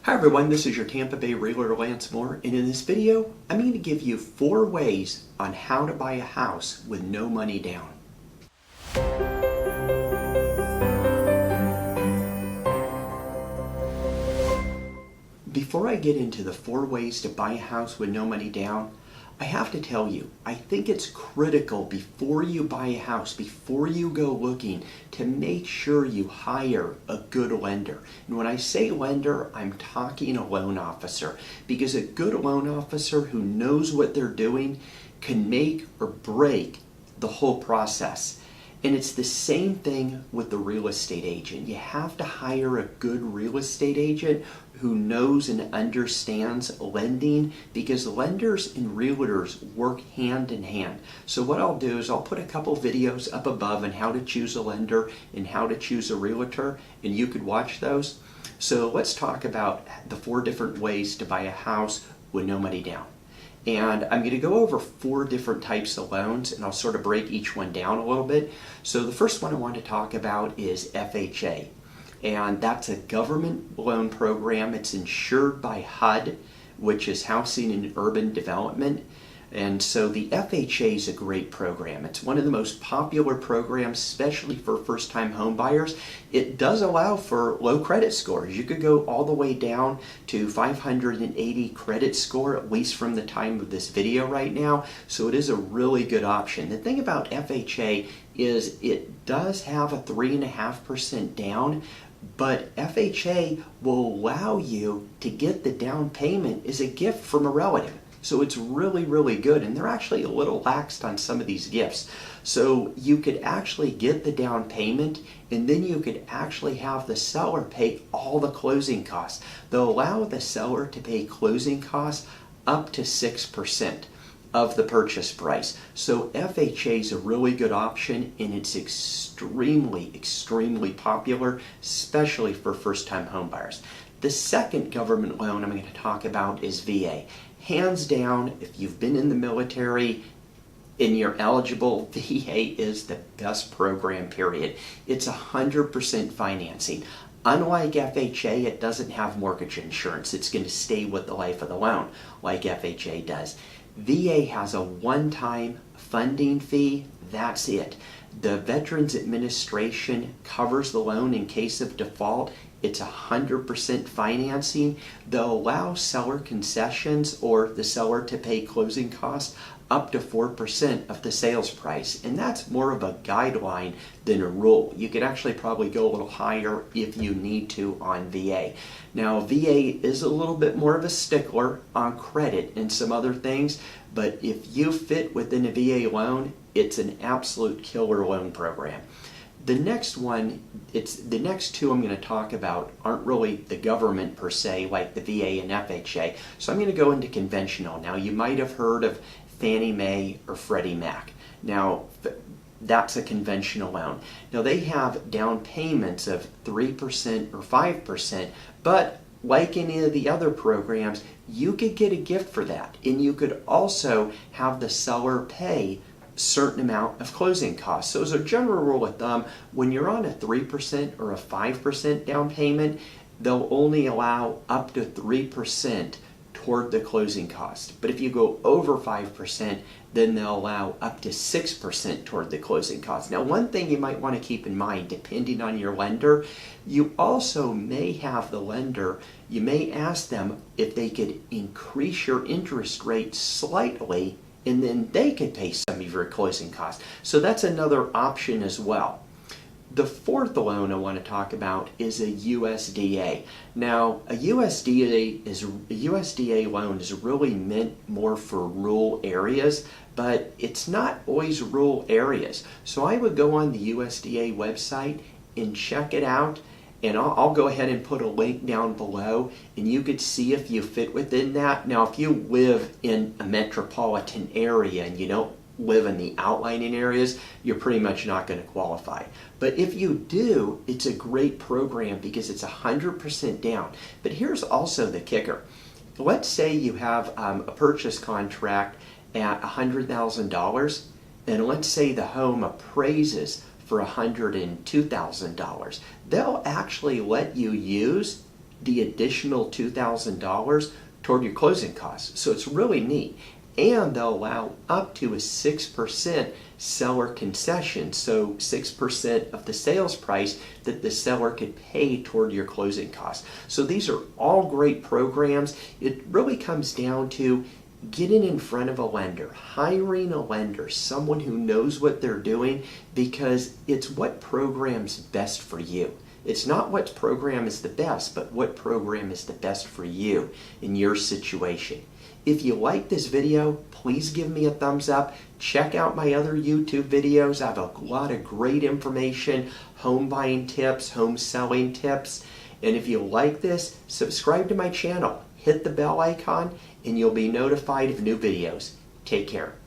Hi everyone, this is your Tampa Bay Realtor Lance Moore, and in this video I'm going to give you 4 ways on how to buy a house with no money down. Before I get into the 4 ways to buy a house with no money down, I have to tell you, I think it's critical before you buy a house, before you go looking, to make sure you hire a good lender. And when I say lender, I'm talking a loan officer, because a good loan officer who knows what they're doing can make or break the whole process. And it's the same thing with the real estate agent. You have to hire a good real estate agent who knows and understands lending, because lenders and realtors work hand in hand. So what I'll do is I'll put a couple videos up above on how to choose a lender and how to choose a realtor, and you could watch those. So let's talk about the 4 different ways to buy a house with no money down. And I'm going to go over 4 different types of loans, and I'll sort of break each one down a little bit. So the first one I want to talk about is FHA. And that's a government loan program. It's insured by HUD, which is Housing and Urban Development. And so the FHA is a great program. It's one of the most popular programs, especially for first-time home buyers. It does allow for low credit scores. You could go all the way down to 580 credit score, at least from the time of this video right now. So it is a really good option. The thing about FHA is it does have a 3.5% down, but FHA will allow you to get the down payment as a gift from a relative. So it's really, really good, and they're actually a little laxed on some of these gifts. So you could actually get the down payment, and then you could actually have the seller pay all the closing costs. They'll allow the seller to pay closing costs up to 6% of the purchase price. So FHA is a really good option, and it's extremely, extremely popular, especially for first-time home buyers. The second government loan I'm going to talk about is VA. Hands down, if you've been in the military and you're eligible, VA is the best program, period. It's 100% financing. Unlike FHA, it doesn't have mortgage insurance. It's going to stay with the life of the loan, like FHA does. VA has a one-time funding fee. That's it. The Veterans Administration covers the loan in case of default. It's 100% financing. They'll allow seller concessions or the seller to pay closing costs up to 4% of the sales price. And that's more of a guideline than a rule. You could actually probably go a little higher if you need to on VA. Now, VA is a little bit more of a stickler on credit and some other things, but if you fit within a VA loan, it's an absolute killer loan program. The next one, the next 2 I'm going to talk about aren't really the government per se, like the VA and FHA. So I'm going to go into conventional. Now, you might have heard of Fannie Mae or Freddie Mac. Now, that's a conventional loan. Now, they have down payments of 3% or 5%, but like any of the other programs, you could get a gift for that. And you could also have the seller pay certain amount of closing costs. So as a general rule of thumb, when you're on a 3% or a 5% down payment, they'll only allow up to 3% toward the closing cost. But if you go over 5%, then they'll allow up to 6% toward the closing cost. Now, one thing you might want to keep in mind, depending on your lender, you also may have the lender, you may ask them if they could increase your interest rate slightly, and then they could pay some of your closing costs. So that's another option as well. The 4th loan I want to talk about is a USDA. Now, a USDA loan is really meant more for rural areas, but it's not always rural areas. So I would go on the USDA website and check it out. And I'll go ahead and put a link down below, and you could see if you fit within that. Now, if you live in a metropolitan area and you don't live in the outlying areas, you're pretty much not going to qualify. But if you do, it's a great program because it's 100% down. But here's also the kicker. Let's say you have a purchase contract at $100,000, and let's say the home appraises for $102,000. They'll actually let you use the additional $2,000 toward your closing costs. So it's really neat. And they'll allow up to a 6% seller concession, so 6% of the sales price that the seller could pay toward your closing costs. So these are all great programs. It really comes down to getting in front of a lender, hiring a lender, someone who knows what they're doing, because it's what program's best for you. It's not what program is the best, but what program is the best for you in your situation. If you like this video, please give me a thumbs up. Check out my other YouTube videos. I have a lot of great information, home buying tips, home selling tips. And if you like this, subscribe to my channel. Hit the bell icon and you'll be notified of new videos. Take care.